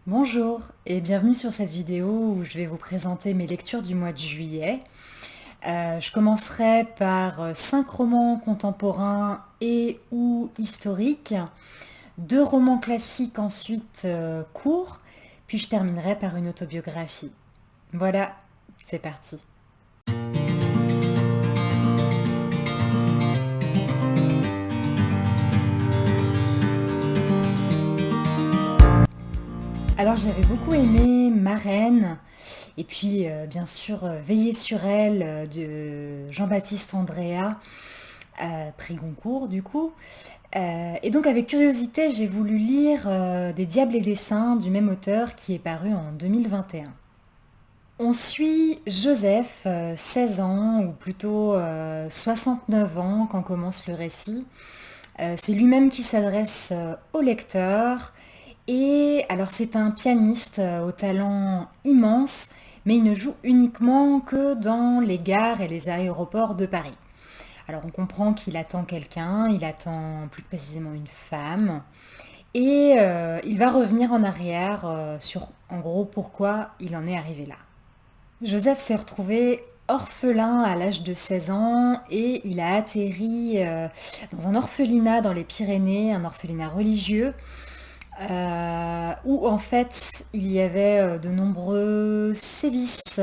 Bonjour et bienvenue sur cette vidéo où je vais vous présenter mes lectures du mois de juillet. Je commencerai par 5 romans contemporains et ou historiques, 2 romans classiques ensuite courts, puis je terminerai par une autobiographie. Voilà, c'est parti. Alors j'avais beaucoup aimé Marraine et puis bien sûr Veiller sur elle de Jean-Baptiste Andréa, prix Goncourt du coup. Et donc avec curiosité j'ai voulu lire Des Diables et des Saints du même auteur qui est paru en 2021. On suit Joseph, 16 ans, ou plutôt 69 ans quand commence le récit. C'est lui-même qui s'adresse au lecteur. Et alors c'est un pianiste au talent immense, mais il ne joue uniquement que dans les gares et les aéroports de Paris. Alors on comprend qu'il attend quelqu'un, il attend plus précisément une femme, et il va revenir en arrière sur en gros pourquoi il en est arrivé là. Joseph s'est retrouvé orphelin à l'âge de 16 ans et il a atterri dans un orphelinat dans les Pyrénées, un orphelinat religieux, où en fait il y avait de nombreux sévices,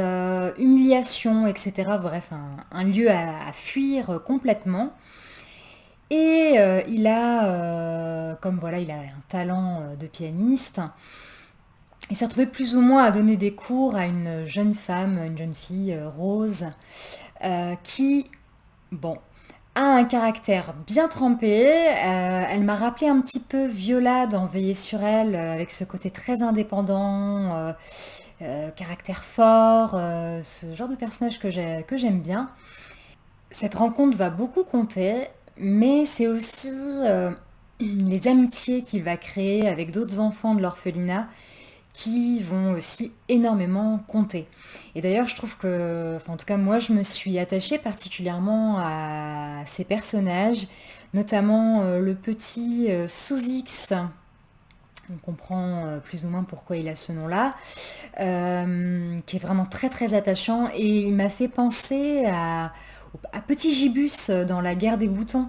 humiliations, etc. Bref, un lieu à fuir complètement. Et comme voilà, il a un talent de pianiste, il s'est retrouvé plus ou moins à donner des cours à une jeune femme, une jeune fille, Rose, qui, bon, a un caractère bien trempé. Elle m'a rappelé un petit peu Viola dans Veiller sur elle, avec ce côté très indépendant, caractère fort, ce genre de personnage que j'aime bien. Cette rencontre va beaucoup compter, mais c'est aussi les amitiés qu'il va créer avec d'autres enfants de l'orphelinat qui vont aussi énormément compter. Et d'ailleurs, je trouve que, enfin, en tout cas, moi, je me suis attachée particulièrement à ces personnages, notamment le petit Sous-X. On comprend plus ou moins pourquoi il a ce nom-là, qui est vraiment très très attachant. Et il m'a fait penser à Petit Gibus dans La Guerre des Boutons.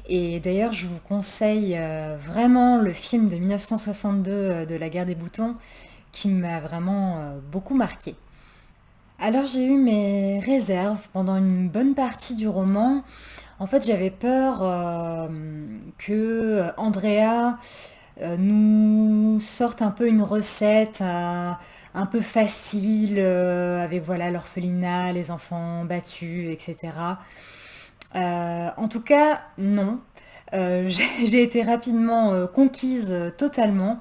Et d'ailleurs, je vous conseille vraiment le film de 1962 de La Guerre des Boutons qui m'a vraiment beaucoup marqué. Alors j'ai eu mes réserves pendant une bonne partie du roman. En fait, j'avais peur que Andrea nous sorte un peu une recette un peu facile avec voilà l'orphelinat, les enfants battus, etc. En tout cas, non. J'ai été rapidement conquise totalement.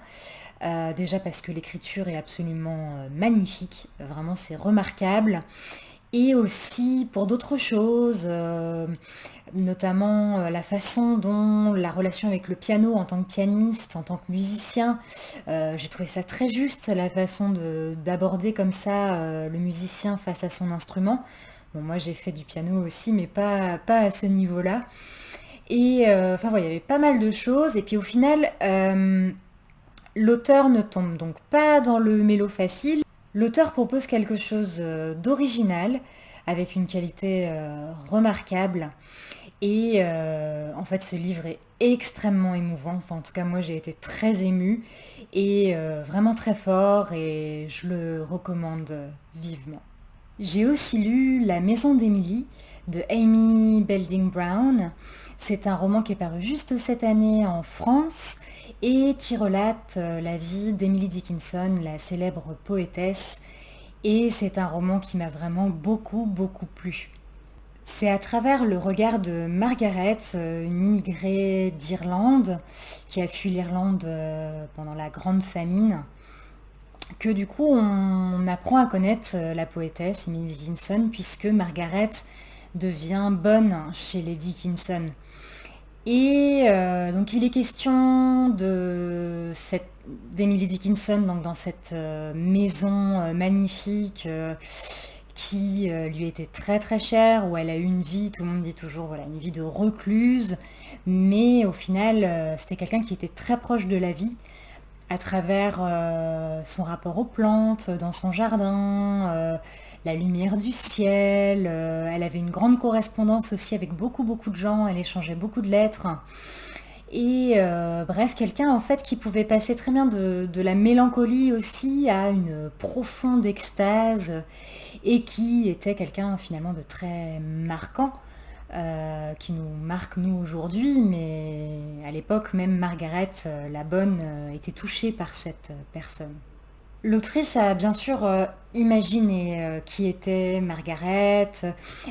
Déjà parce que l'écriture est absolument magnifique, vraiment c'est remarquable. Et aussi pour d'autres choses, notamment la façon dont la relation avec le piano en tant que pianiste, en tant que musicien, j'ai trouvé ça très juste, la façon d'aborder comme ça le musicien face à son instrument. Bon, moi j'ai fait du piano aussi, mais pas à ce niveau-là. Et enfin voilà, il y avait pas mal de choses. Et puis au final, l'auteur ne tombe donc pas dans le mélo facile. L'auteur propose quelque chose d'original, avec une qualité remarquable. Et en fait, ce livre est extrêmement émouvant. Enfin, en tout cas, moi, j'ai été très émue et vraiment très fort. Et je le recommande vivement. J'ai aussi lu La Maison d'Emily de Amy Belding Brown. C'est un roman qui est paru juste cette année en France et qui relate la vie d'Emily Dickinson, la célèbre poétesse. Et c'est un roman qui m'a vraiment beaucoup, beaucoup plu. C'est à travers le regard de Margaret, une immigrée d'Irlande, qui a fui l'Irlande pendant la Grande Famine, que du coup on apprend à connaître la poétesse Emily Dickinson, puisque Margaret devient bonne chez les Dickinson. Et donc il est question d'Emily Dickinson donc dans cette maison magnifique qui lui était très très chère, où elle a eu une vie, tout le monde dit toujours, voilà, une vie de recluse, mais au final c'était quelqu'un qui était très proche de la vie, à travers son rapport aux plantes dans son jardin, la lumière du ciel. Elle avait une grande correspondance aussi avec beaucoup beaucoup de gens, elle échangeait beaucoup de lettres. Et bref, quelqu'un en fait qui pouvait passer très bien de la mélancolie aussi à une profonde extase et qui était quelqu'un finalement de très marquant, qui nous marque nous aujourd'hui, mais à l'époque même Margaret la Bonne était touchée par cette personne. L'autrice a bien sûr imaginé qui était Margaret.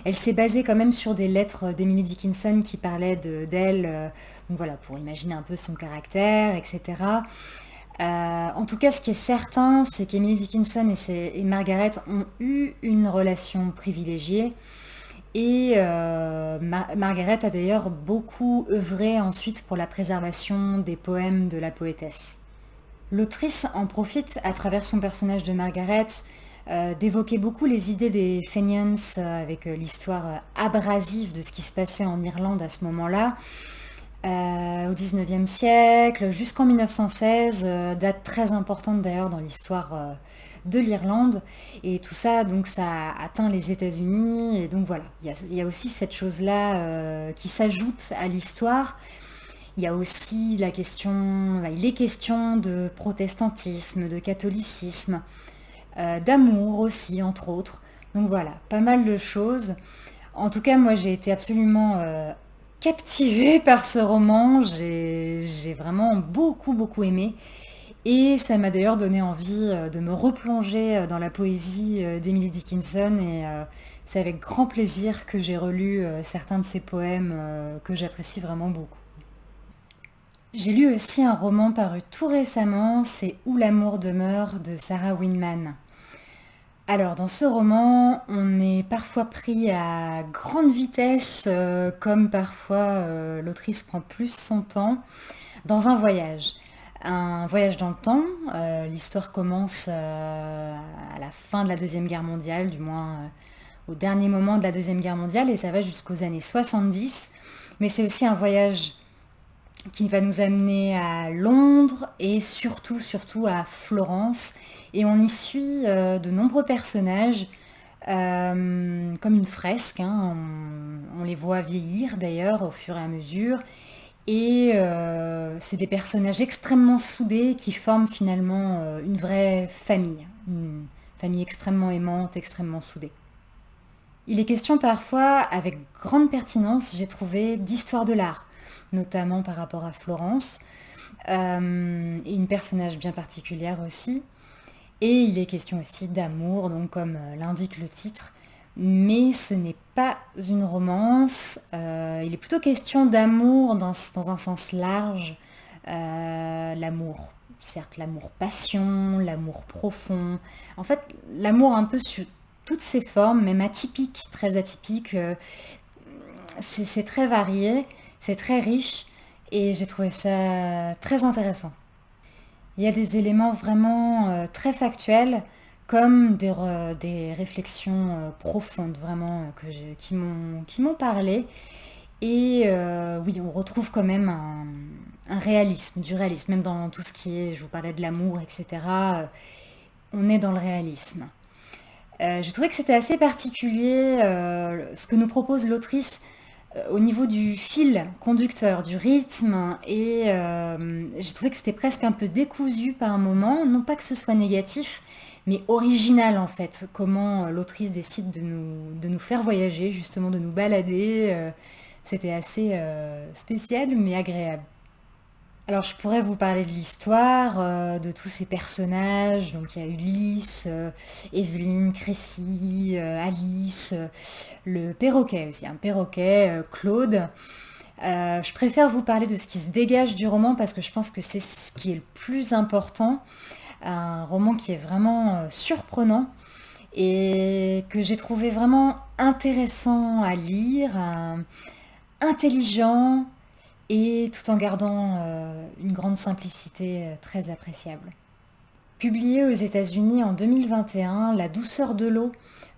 Elle s'est basée quand même sur des lettres d'Emily Dickinson qui parlaient d'elle, donc voilà, pour imaginer un peu son caractère, etc. En tout cas, ce qui est certain, c'est qu'Emily Dickinson et Margaret ont eu une relation privilégiée. Et Margaret a d'ailleurs beaucoup œuvré ensuite pour la préservation des poèmes de la poétesse. L'autrice en profite, à travers son personnage de Margaret, d'évoquer beaucoup les idées des Fenians avec l'histoire abrasive de ce qui se passait en Irlande à ce moment-là. Au XIXe siècle, jusqu'en 1916, date très importante d'ailleurs dans l'histoire de l'Irlande. Et tout ça, donc ça a atteint les États-Unis. Et donc voilà, il y a aussi cette chose-là qui s'ajoute à l'histoire. Il y a aussi les questions de protestantisme, de catholicisme, d'amour aussi, entre autres. Donc voilà, pas mal de choses. En tout cas, moi, j'ai été absolument captivée par ce roman. J'ai vraiment beaucoup, beaucoup aimé. Et ça m'a d'ailleurs donné envie de me replonger dans la poésie d'Emily Dickinson. Et c'est avec grand plaisir que j'ai relu certains de ses poèmes que j'apprécie vraiment beaucoup. J'ai lu aussi un roman paru tout récemment, c'est Où l'amour demeure de Sarah Winman. Alors dans ce roman, on est parfois pris à grande vitesse, comme parfois l'autrice prend plus son temps, dans un voyage. Un voyage dans le temps, l'histoire commence à la fin de la Deuxième Guerre mondiale, du moins au dernier moment de la Deuxième Guerre mondiale, et ça va jusqu'aux années 70. Mais c'est aussi un voyage qui va nous amener à Londres et surtout, surtout à Florence. Et on y suit de nombreux personnages, comme une fresque, hein. On les voit vieillir d'ailleurs au fur et à mesure. Et c'est des personnages extrêmement soudés qui forment finalement une vraie famille. Une famille extrêmement aimante, extrêmement soudée. Il est question parfois, avec grande pertinence, j'ai trouvé, d'histoire de l'art, notamment par rapport à Florence, et une personnage bien particulière aussi. Et il est question aussi d'amour, donc comme l'indique le titre, mais ce n'est pas une romance, il est plutôt question d'amour dans un sens large, l'amour, certes l'amour passion, l'amour profond, en fait l'amour un peu sur toutes ses formes, même atypiques, très atypiques, c'est très varié, c'est très riche et j'ai trouvé ça très intéressant. Il y a des éléments vraiment très factuels, comme des réflexions profondes, vraiment, qui m'ont parlé. Et oui, on retrouve quand même un réalisme, du réalisme, même dans tout ce qui est, je vous parlais de l'amour, etc. On est dans le réalisme. J'ai trouvé que c'était assez particulier ce que nous propose l'autrice au niveau du fil conducteur, du rythme, et j'ai trouvé que c'était presque un peu décousu par moment, non pas que ce soit négatif, mais original en fait, comment l'autrice décide de nous faire voyager, justement de nous balader, c'était assez spécial mais agréable. Alors je pourrais vous parler de l'histoire, de tous ces personnages, donc il y a Ulysse, Evelyne, Crécy, Alice, le perroquet aussi, un perroquet, Claude. Je préfère vous parler de ce qui se dégage du roman parce que je pense que c'est ce qui est le plus important. Un roman qui est vraiment surprenant et que j'ai trouvé vraiment intéressant à lire, intelligent et tout en gardant une grande simplicité très appréciable. Publié aux États-Unis en 2021, La douceur de l'eau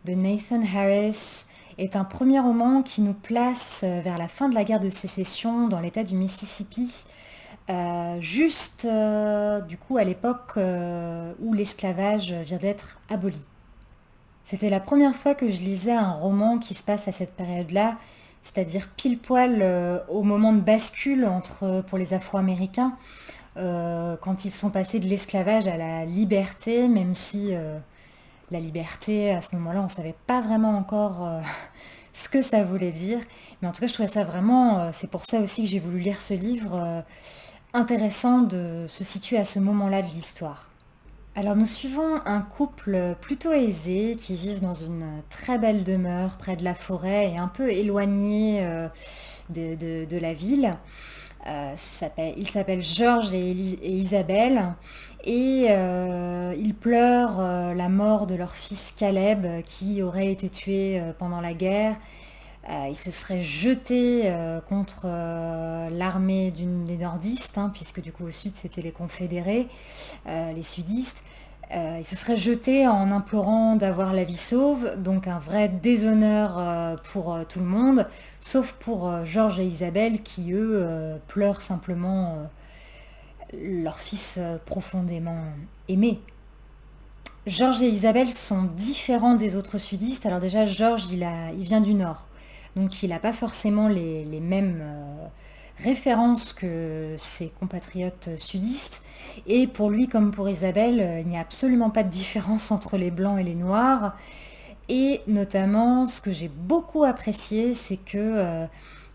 de Nathan Harris est un premier roman qui nous place vers la fin de la guerre de sécession dans l'État du Mississippi, juste du coup à l'époque où l'esclavage vient d'être aboli. C'était la première fois que je lisais un roman qui se passe à cette période-là, c'est-à-dire pile poil au moment de bascule pour les Afro-Américains, quand ils sont passés de l'esclavage à la liberté, même si la liberté, à ce moment-là, on ne savait pas vraiment encore ce que ça voulait dire. Mais en tout cas, je trouvais ça vraiment, c'est pour ça aussi que j'ai voulu lire ce livre, intéressant de se situer à ce moment-là de l'histoire. Alors nous suivons un couple plutôt aisé qui vivent dans une très belle demeure près de la forêt et un peu éloigné de la ville. Ils s'appellent Georges et Isabelle et ils pleurent la mort de leur fils Caleb qui aurait été tué pendant la guerre. Ils se seraient jetés contre l'armée des nordistes, hein, puisque du coup au sud c'était les confédérés, les sudistes. Ils se seraient jetés en implorant d'avoir la vie sauve, donc un vrai déshonneur pour tout le monde, sauf pour Georges et Isabelle qui, eux, pleurent simplement leur fils profondément aimé. Georges et Isabelle sont différents des autres sudistes. Alors déjà, Georges, il vient du Nord, donc il n'a pas forcément les mêmes références que ses compatriotes sudistes. Et pour lui, comme pour Isabelle, il n'y a absolument pas de différence entre les blancs et les noirs. Et notamment, ce que j'ai beaucoup apprécié, c'est que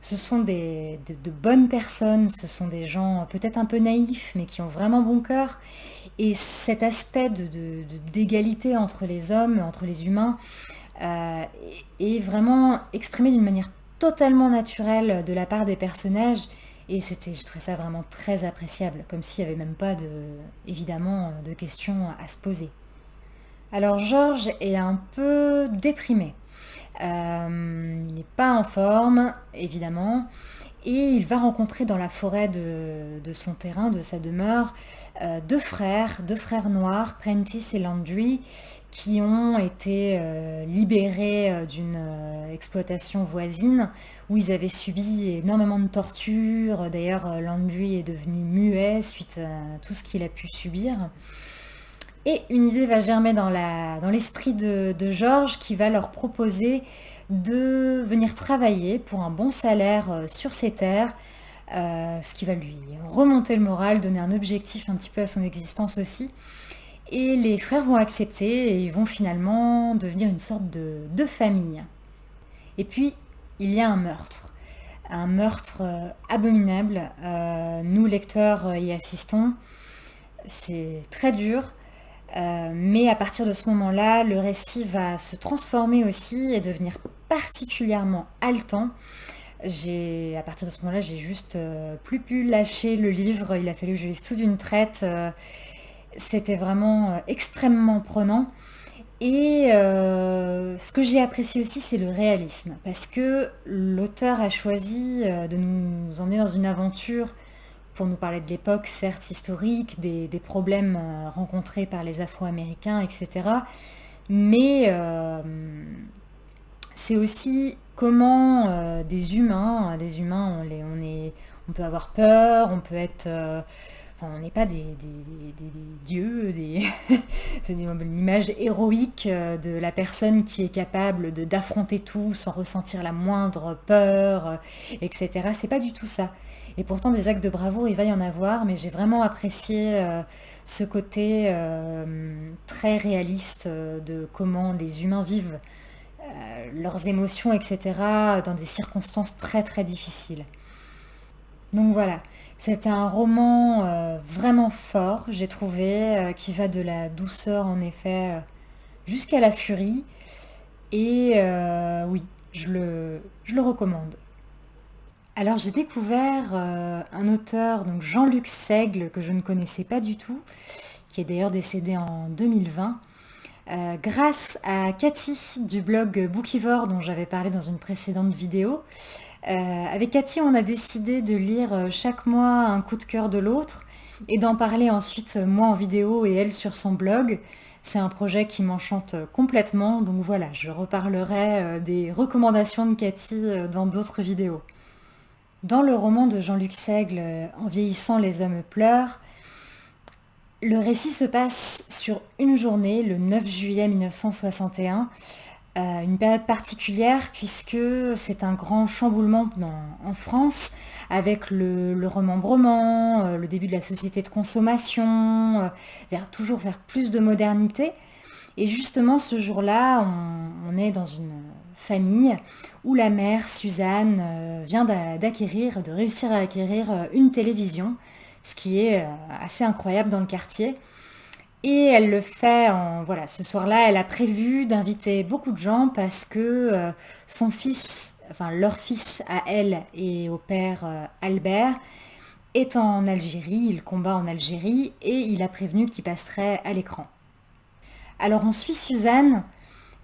ce sont de bonnes personnes, ce sont des gens peut-être un peu naïfs, mais qui ont vraiment bon cœur. Et cet aspect d'égalité entre les hommes, entre les humains, euh, est vraiment exprimé d'une manière totalement naturelle de la part des personnages. Et je trouvais ça vraiment très appréciable, comme s'il n'y avait même pas évidemment, de questions à se poser. Alors Georges est un peu déprimé. Il n'est pas en forme, évidemment, et il va rencontrer dans la forêt de son terrain, de sa demeure, deux frères noirs, Prentice et Landry, qui ont été libérés d'une exploitation voisine où ils avaient subi énormément de tortures. D'ailleurs, Landry est devenu muet suite à tout ce qu'il a pu subir. Et une idée va germer dans l'esprit de Georges qui va leur proposer de venir travailler pour un bon salaire sur ses terres, ce qui va lui remonter le moral, donner un objectif un petit peu à son existence aussi. Et les frères vont accepter et ils vont finalement devenir une sorte de famille. Et puis, il y a un meurtre abominable. Nous, lecteurs, y assistons. C'est très dur. Mais à partir de ce moment-là, le récit va se transformer aussi et devenir particulièrement haletant. À partir de ce moment-là, j'ai juste plus pu lâcher le livre. Il a fallu que je lise tout d'une traite. C'était vraiment extrêmement prenant. Et ce que j'ai apprécié aussi, c'est le réalisme. Parce que l'auteur a choisi de nous emmener dans une aventure pour nous parler de l'époque, certes historique, des problèmes rencontrés par les Afro-Américains, etc. Mais c'est aussi comment des humains, on peut avoir peur, on peut être... enfin, on n'est pas des dieux, c'est une image héroïque de la personne qui est capable d'affronter tout sans ressentir la moindre peur, etc. C'est pas du tout ça. Et pourtant, des actes de bravoure, il va y en avoir, mais j'ai vraiment apprécié ce côté très réaliste de comment les humains vivent leurs émotions, etc., dans des circonstances très très difficiles. Donc voilà, c'est un roman vraiment fort, j'ai trouvé, qui va de la douceur en effet jusqu'à la furie. Et oui, je le recommande. Alors j'ai découvert un auteur, donc Jean-Luc Seigle, que je ne connaissais pas du tout, qui est d'ailleurs décédé en 2020, grâce à Cathy du blog Bookivore dont j'avais parlé dans une précédente vidéo. Avec Cathy, on a décidé de lire chaque mois un coup de cœur de l'autre et d'en parler ensuite moi en vidéo et elle sur son blog. C'est un projet qui m'enchante complètement, donc voilà, je reparlerai des recommandations de Cathy dans d'autres vidéos. Dans le roman de Jean-Luc Seigle, En vieillissant, les hommes pleurent, le récit se passe sur une journée, le 9 juillet 1961, une période particulière puisque c'est un grand chamboulement en France avec le remembrement, le début de la société de consommation, toujours vers plus de modernité. Et justement, ce jour-là, on est dans une famille où la mère, Suzanne, vient de réussir à acquérir une télévision, ce qui est assez incroyable dans le quartier. Et elle le fait voilà, ce soir-là, elle a prévu d'inviter beaucoup de gens parce que son fils, enfin leur fils à elle et au père Albert, est en Algérie, il combat en Algérie et il a prévenu qu'il passerait à l'écran. Alors on suit Suzanne,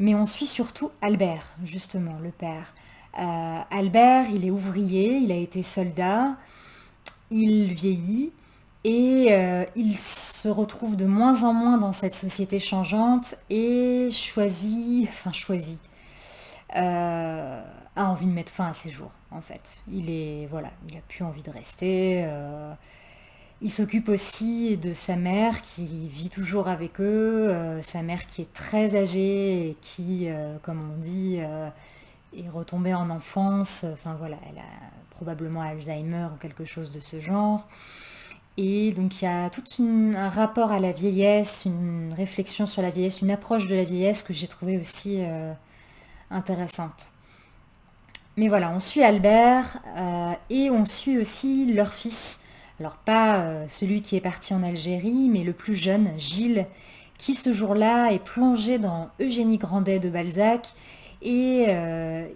mais on suit surtout Albert, justement, le père. Albert, il est ouvrier, il a été soldat, il vieillit et il se retrouve de moins en moins dans cette société changeante et a envie de mettre fin à ses jours, en fait. Voilà, il a plus envie de rester. Il s'occupe aussi de sa mère qui vit toujours avec eux, sa mère qui est très âgée et qui, comme on dit, est retombée en enfance. Enfin voilà, elle a probablement Alzheimer ou quelque chose de ce genre. Et donc il y a un rapport à la vieillesse, une réflexion sur la vieillesse, une approche de la vieillesse que j'ai trouvé aussi intéressante. Mais voilà, on suit Albert et on suit aussi leur fils. Alors pas celui qui est parti en Algérie, mais le plus jeune, Gilles, qui ce jour-là est plongé dans Eugénie Grandet de Balzac. Et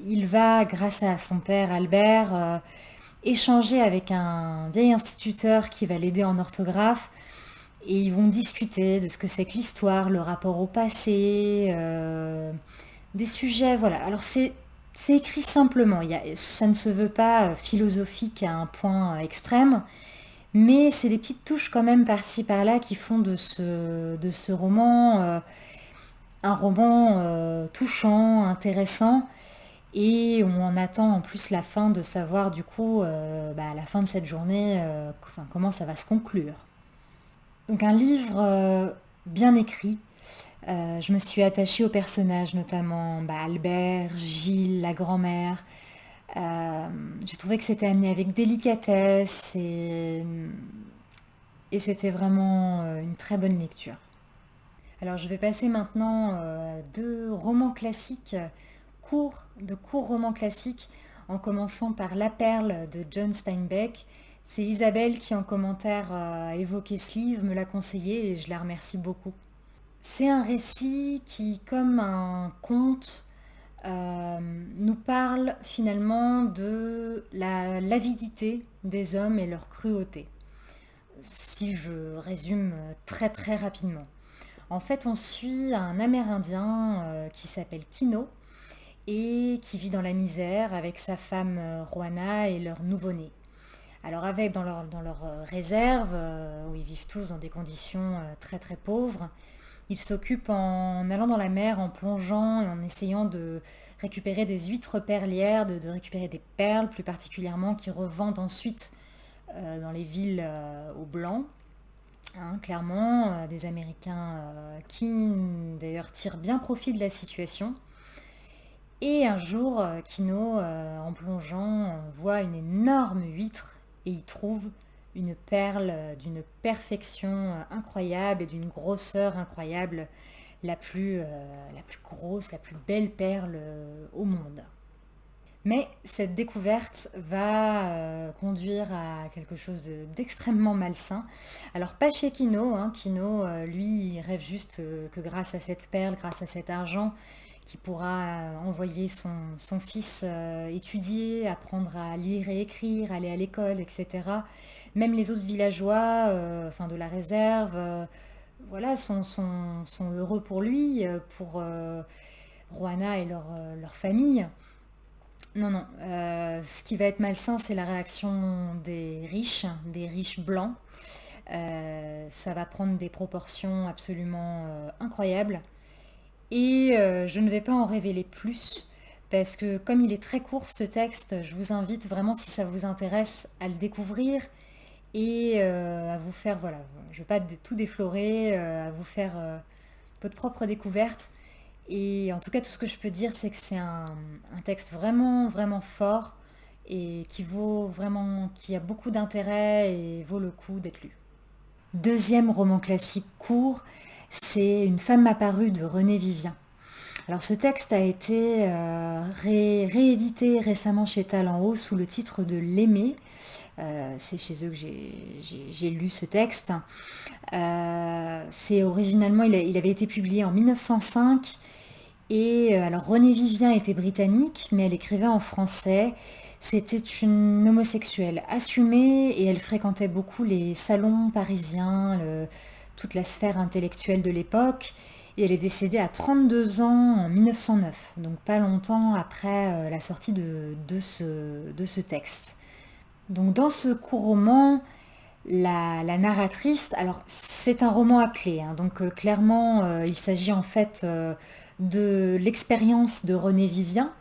il va, grâce à son père Albert, échanger avec un vieil instituteur qui va l'aider en orthographe. Et ils vont discuter de ce que c'est que l'histoire, le rapport au passé, des sujets, voilà. Alors c'est écrit simplement, ça ne se veut pas philosophique à un point extrême, mais c'est des petites touches quand même par-ci par-là qui font de ce roman un roman touchant, intéressant, et on en attend en plus la fin de savoir du coup, à la fin de cette journée, comment ça va se conclure. Donc un livre bien écrit. Je me suis attachée aux personnages, notamment Albert, Gilles, la grand-mère. J'ai trouvé que c'était amené avec délicatesse et c'était vraiment une très bonne lecture. Alors je vais passer maintenant de romans classiques, de courts romans classiques, en commençant par La Perle de John Steinbeck. C'est Isabelle qui en commentaire a évoqué ce livre, me l'a conseillé et je la remercie beaucoup. C'est un récit qui, comme un conte, nous parle finalement de l'avidité des hommes et leur cruauté. Si je résume très très rapidement. En fait, on suit un Amérindien qui s'appelle Kino et qui vit dans la misère avec sa femme Juana et leur nouveau-né. Alors dans leur réserve, où ils vivent tous dans des conditions très très pauvres, ils s'occupent en allant dans la mer, en plongeant et en essayant de récupérer des huîtres perlières, de récupérer des perles plus particulièrement, qui revendent ensuite dans les villes aux Blancs. Hein, clairement, des Américains qui d'ailleurs tirent bien profit de la situation. Et un jour, Kino, en plongeant, voit une énorme huître et y trouve une perle d'une perfection incroyable et d'une grosseur incroyable, la plus grosse, la plus belle perle au monde. Mais cette découverte va conduire à quelque chose d'extrêmement malsain. Alors pas chez Kino, hein. Kino, lui, il rêve juste que grâce à cette perle, grâce à cet argent, qu'il pourra envoyer son fils étudier, apprendre à lire et écrire, aller à l'école, etc. Même les autres villageois, de la réserve, voilà, sont heureux pour lui, pour Juana et leur famille. Non, non. Ce qui va être malsain, c'est la réaction des riches blancs. Ça va prendre des proportions absolument incroyables. Et je ne vais pas en révéler plus parce que comme il est très court ce texte, je vous invite vraiment, si ça vous intéresse, à le découvrir et à vous faire, voilà, je ne vais pas tout déflorer, à vous faire votre propre découverte. Et en tout cas, tout ce que je peux dire, c'est que c'est un texte vraiment, vraiment fort et qui vaut vraiment, qui a beaucoup d'intérêt et vaut le coup d'être lu. Deuxième roman classique court, c'est Une femme apparue de René Vivien. Alors ce texte a été réédité récemment chez Talent Haut sous le titre de L'Aimé. C'est chez eux que j'ai lu ce texte. C'est originellement, il avait été publié en 1905. Et alors René Vivien était britannique, mais elle écrivait en français. C'était une homosexuelle assumée et elle fréquentait beaucoup les salons parisiens, toute la sphère intellectuelle de l'époque. Et elle est décédée à 32 ans en 1909, donc pas longtemps après la sortie de ce texte. Donc dans ce court roman, la narratrice, alors c'est un roman à clé, hein, donc clairement il s'agit en fait de l'expérience de René Vivien,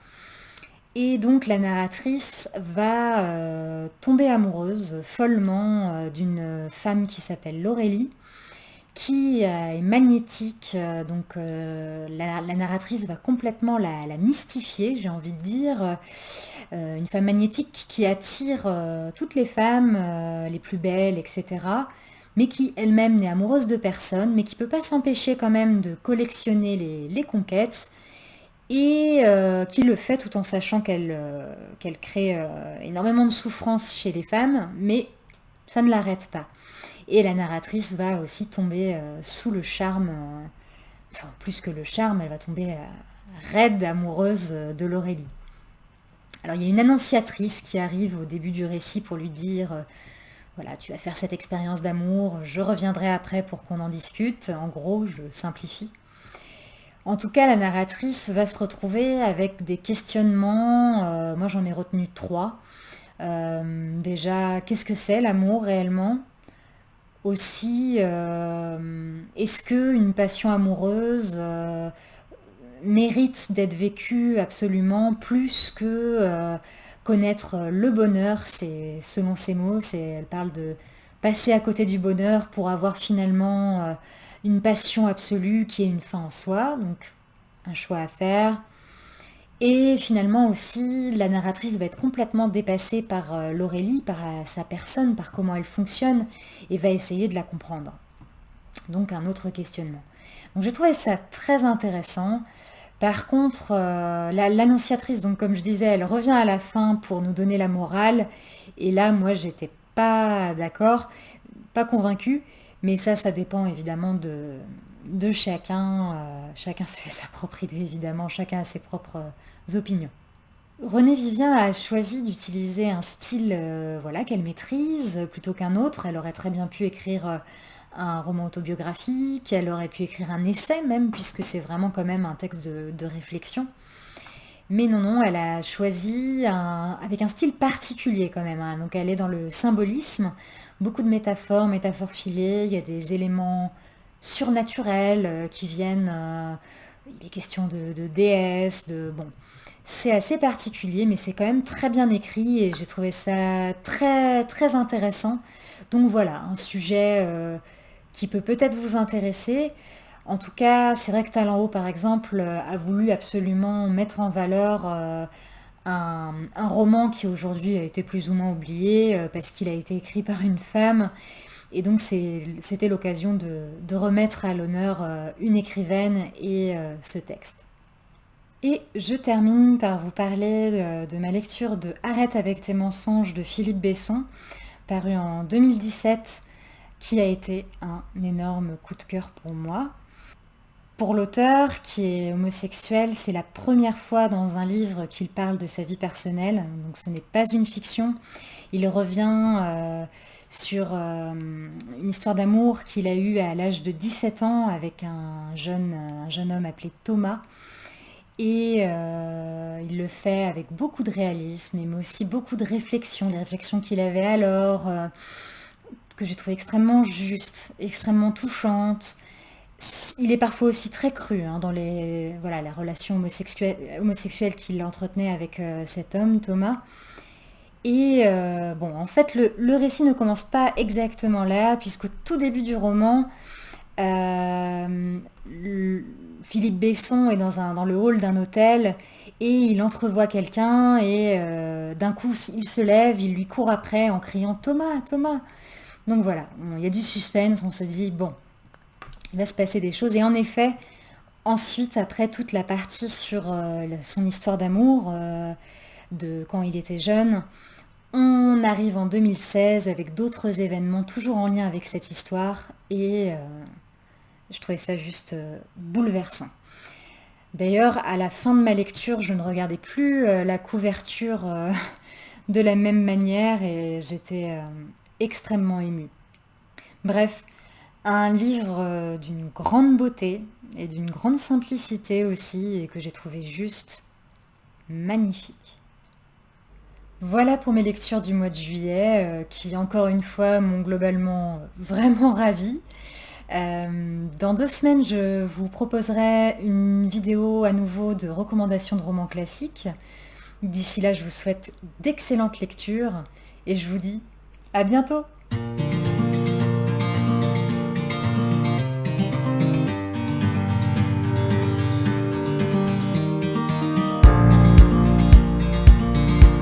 et donc la narratrice va tomber amoureuse follement d'une femme qui s'appelle Laurélie, qui est magnétique, donc la narratrice va complètement la mystifier, j'ai envie de dire. Une femme magnétique qui attire toutes les femmes les plus belles, etc. Mais qui elle-même n'est amoureuse de personne, mais qui ne peut pas s'empêcher quand même de collectionner les conquêtes, et qui le fait tout en sachant qu'elle crée énormément de souffrance chez les femmes, mais ça ne l'arrête pas. Et la narratrice va aussi tomber sous le charme, enfin plus que le charme, elle va tomber raide amoureuse de l'Aurélie. Alors il y a une annonciatrice qui arrive au début du récit pour lui dire voilà, tu vas faire cette expérience d'amour, je reviendrai après pour qu'on en discute. En gros, je simplifie. En tout cas, la narratrice va se retrouver avec des questionnements. Moi, j'en ai retenu 3. Déjà, qu'est-ce que c'est l'amour réellement? Aussi, est-ce qu'une passion amoureuse mérite d'être vécue absolument plus que connaître le bonheur? C'est selon ses mots, elle parle de passer à côté du bonheur pour avoir finalement une passion absolue qui est une fin en soi, donc un choix à faire. Et finalement aussi, la narratrice va être complètement dépassée par l'Aurélie, par sa personne, par comment elle fonctionne, et va essayer de la comprendre. Donc un autre questionnement. Donc j'ai trouvé ça très intéressant. Par contre, l'annonciatrice, donc comme je disais, elle revient à la fin pour nous donner la morale. Et là, moi, j'étais pas d'accord, pas convaincue. Mais ça dépend évidemment de chacun. Chacun se fait sa propre idée, évidemment. Chacun a ses propres opinions. René Vivien a choisi d'utiliser un style voilà, qu'elle maîtrise plutôt qu'un autre. Elle aurait très bien pu écrire un roman autobiographique, elle aurait pu écrire un essai même, puisque c'est vraiment quand même un texte de réflexion. Mais non, elle a choisi avec un style particulier quand même, hein. Donc elle est dans le symbolisme, beaucoup de métaphores filées, il y a des éléments surnaturels qui viennent, il est question de déesses, bon. C'est assez particulier, mais c'est quand même très bien écrit et j'ai trouvé ça très, très intéressant. Donc voilà, un sujet qui peut peut-être vous intéresser. En tout cas, c'est vrai que Talent Haut, par exemple, a voulu absolument mettre en valeur un roman qui aujourd'hui a été plus ou moins oublié parce qu'il a été écrit par une femme. Et donc c'était l'occasion de remettre à l'honneur une écrivaine et ce texte. Et je termine par vous parler de ma lecture de Arrête avec tes mensonges de Philippe Besson, paru en 2017, qui a été un énorme coup de cœur pour moi. Pour l'auteur, qui est homosexuel, c'est la première fois dans un livre qu'il parle de sa vie personnelle, donc ce n'est pas une fiction. Il revient sur une histoire d'amour qu'il a eue à l'âge de 17 ans avec un jeune homme appelé Thomas. Et il le fait avec beaucoup de réalisme, mais aussi beaucoup de réflexion, les réflexions qu'il avait alors, que j'ai trouvé extrêmement justes, extrêmement touchantes. Il est parfois aussi très cru hein, dans voilà, la relation homosexuelle qu'il entretenait avec cet homme, Thomas. Et bon, en fait, le récit ne commence pas exactement là, puisqu'au tout début du roman, euh, Philippe Besson est dans le hall d'un hôtel et il entrevoit quelqu'un et d'un coup il se lève, il lui court après en criant Thomas, Thomas. Donc voilà, il y a du suspense, on se dit bon, il va se passer des choses. Et en effet, ensuite, après toute la partie sur son histoire d'amour, de quand il était jeune, on arrive en 2016 avec d'autres événements toujours en lien avec cette histoire et je trouvais ça juste bouleversant. D'ailleurs, à la fin de ma lecture, je ne regardais plus la couverture de la même manière et j'étais extrêmement émue. Bref, un livre d'une grande beauté et d'une grande simplicité aussi et que j'ai trouvé juste magnifique. Voilà pour mes lectures du mois de juillet qui, encore une fois, m'ont globalement vraiment ravie. Dans 2 semaines, je vous proposerai une vidéo à nouveau de recommandations de romans classiques. D'ici là, je vous souhaite d'excellentes lectures et je vous dis à bientôt!